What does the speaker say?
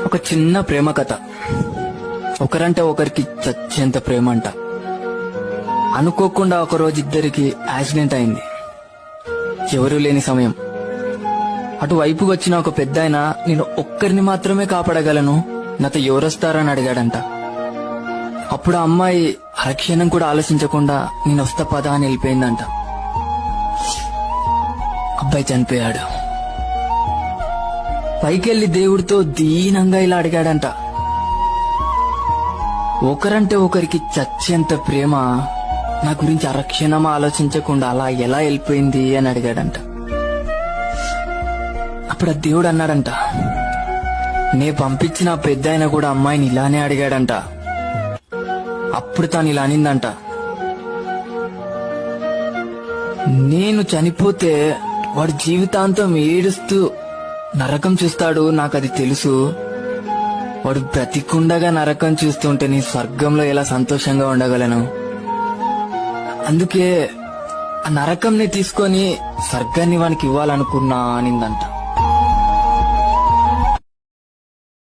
ఒక చిన్న ప్రేమ కథ. ఒకరంటే ఒకరికి చచ్చేంత ప్రేమ అంట. అనుకోకుండా ఒకరోజు ఇద్దరికి యాక్సిడెంట్ అయింది. ఎవరూ లేని సమయం. అటువైపు వచ్చిన ఒక పెద్దాయన నేను ఒక్కరిని మాత్రమే కాపాడగలను, నాతో ఎవరొస్తారని అడిగాడంట. అప్పుడు ఆ అమ్మాయి అరక్షణం కూడా ఆలోచించకుండా నేను వస్తా పదా అని వెళ్ళిపోయిందంట. అబ్బాయి చనిపోయాడు. పైకెళ్లి దేవుడితో దీనంగా ఇలా అడిగాడంట, ఒకరంటే ఒకరికి చచ్చేంత ప్రేమ నా గురించి అరక్షణం ఆలోచించకుండా అలా ఎలా వెళ్ళిపోయింది అని అడిగాడంట. అప్పుడు ఆ దేవుడు అన్నాడంట, నే పంపించిన పెద్దాయన కూడా అమ్మాయిని ఇలానే అడిగాడంట. అప్పుడు తాను ఇలా అనిందంట, నేను చనిపోతే వాడు జీవితాంతం ఏడుస్తూ నరకం చూస్తాడు, నాకది తెలుసు. వాడు బ్రతికుండగా నరకం చూస్తుంటే నీ స్వర్గంలో ఎలా సంతోషంగా ఉండగలను. అందుకే ఆ నరకంని తీసుకొని స్వర్గాన్ని వానికి ఇవ్వాలనుకున్నా అనిందంట.